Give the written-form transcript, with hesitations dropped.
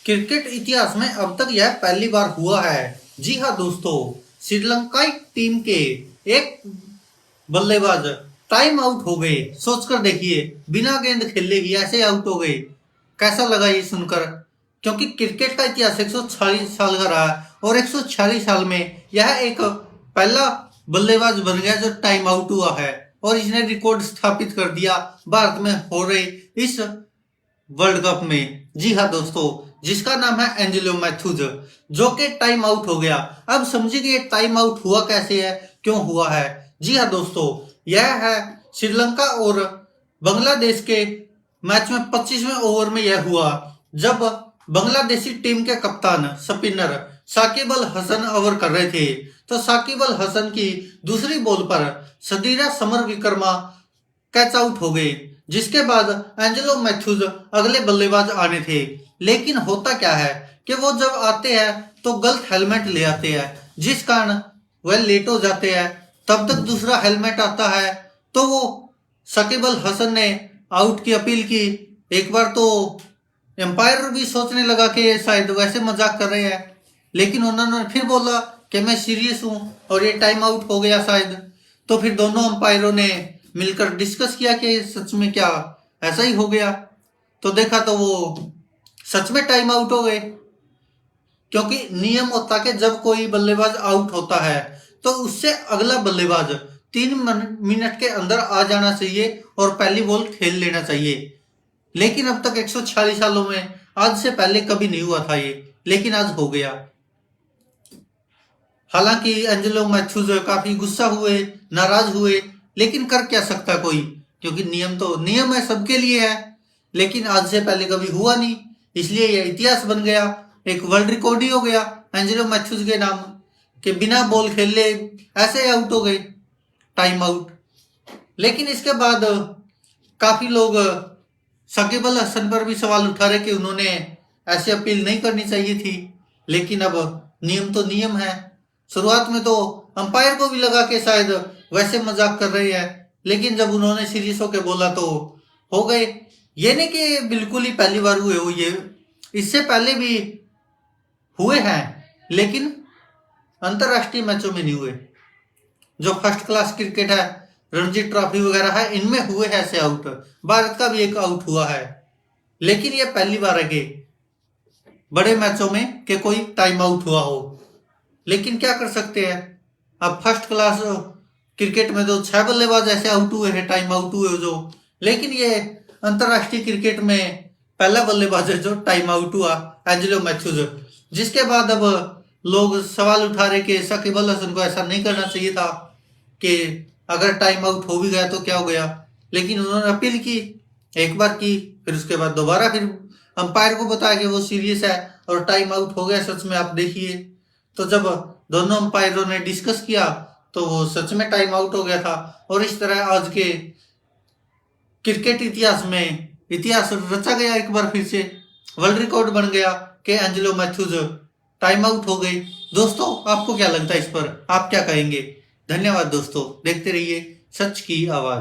Cricket इतिहास में अब तक यह पहली बार हुआ है। जी हाँ दोस्तों, श्रीलंकाई टीम के एक बल्लेबाज टाइम आउट हो गए। सोचकर देखिए, बिना गेंद खेले ही ऐसे आउट हो गए। कैसा लगा ये सुनकर? क्योंकि क्रिकेट का इतिहास 146 साल का रहा है और 146 साल में यह एक पहला बल्लेबाज बन गया जो टाइम आउट हुआ है और इसने रिकॉर्ड स्थापित कर दिया भारत में हो रहे इस वर्ल्ड कप में। जी हाँ दोस्तों, जिसका नाम है एंजेलो मैथ्यूज, जो कि टाइम आउट हो गया। अब समझिए कि ये टाइम आउट हुआ कैसे है, क्यों हुआ है। जी हाँ दोस्तों, यह है श्रीलंका और बांग्लादेश के मैच में 25वें ओवर में यह हुआ, जब बांग्लादेशी टीम के कप्तान स्पिनर साकिब अल हसन ओवर कर रहे थे। तो साकिब अल हसन की दूसरी बॉल पर सदीरा समरविक्रमा कैच आउट हो गए, जिसके बाद एंजेलो मैथ्यूज अगले बल्लेबाज आने थे। लेकिन होता क्या है कि वो जब आते हैं तो गलत हेलमेट ले आते हैं, जिस कारण वह लेट हो जाते हैं। तब तक दूसरा हेलमेट आता है तो वो साकिब अल हसन ने आउट की अपील की। एक बार तो एम्पायर भी सोचने लगा कि शायद वैसे मजाक कर रहे हैं, लेकिन उन्होंने फिर बोला कि मैं सीरियस हूं और ये टाइम आउट हो गया शायद। तो फिर दोनों अंपायरों ने मिलकर डिस्कस किया कि सच में क्या ऐसा ही हो गया। तो देखा तो वो सच में टाइम आउट हो गए, क्योंकि नियम होता कि जब कोई बल्लेबाज आउट होता है तो उससे अगला बल्लेबाज 3 मिनट के अंदर आ जाना चाहिए और पहली बॉल खेल लेना चाहिए। लेकिन अब तक 146 सालों में आज से पहले कभी नहीं हुआ था ये, लेकिन आज हो गया। हालांकि एंजेलो मैथ्यूज काफी गुस्सा हुए, नाराज हुए, लेकिन कर क्या सकता कोई, क्योंकि नियम तो नियम है, सबके लिए है। लेकिन आज से पहले कभी हुआ नहीं, इसलिए यह इतिहास बन गया, एक वर्ल्ड रिकॉर्ड ही हो गया एंजेलो मैथ्यूज के नाम के। बिना बॉल खेले ऐसे आउट हो गए, टाइम आउट। लेकिन इसके बाद काफी लोग साकिब अल हसन पर भी सवाल उठा रहे कि उन्होंने ऐसी अपील नहीं करनी चाहिए थी। लेकिन अब नियम तो नियम है। शुरुआत में तो अंपायर को भी लगा कि शायद वैसे मजाक कर रहे हैं, लेकिन जब उन्होंने सीरियस होकर बोला तो हो गए। ये नहीं कि बिल्कुल ही पहली बार हुए हो, ये इससे पहले भी हुए हैं, लेकिन अंतरराष्ट्रीय मैचों में नहीं हुए। जो फर्स्ट क्लास क्रिकेट है, रणजी ट्रॉफी वगैरह है, इनमें हुए हैं ऐसे आउट। भारत का भी एक आउट हुआ है, लेकिन ये पहली बार है कि बड़े मैचों में कि कोई टाइम आउट हुआ हो। लेकिन क्या कर सकते हैं, अब फर्स्ट क्लास क्रिकेट में तो 6 बल्लेबाज ऐसे आउट हुए हैं, टाइम आउट हुए जो। लेकिन ये अंतरराष्ट्रीय क्रिकेट में पहला बल्लेबाज है जो टाइम आउट हुआ, एंजेलो मैथ्यूज। जिसके बाद अब लोग सवाल उठा रहे कि साकिब अल हसन को ऐसा नहीं करना चाहिए था, कि अगर टाइम आउट हो भी गया तो क्या हो गया। लेकिन उन्होंने अपील की, एक बार की, फिर उसके बाद दोबारा फिर अंपायर को बताया कि वो सीरियस है और टाइम आउट हो गया सच में, आप देखिए। तो जब दोनों अंपायरों ने डिस्कस किया तो वो सच में टाइम आउट हो गया था। और इस तरह आज के क्रिकेट इतिहास में इतिहास रचा गया। एक बार फिर से वर्ल्ड रिकॉर्ड बन गया कि एंजेलो मैथ्यूज टाइम आउट हो गए। दोस्तों, आपको क्या लगता है इस पर, आप क्या कहेंगे? धन्यवाद दोस्तों, देखते रहिए सच की आवाज।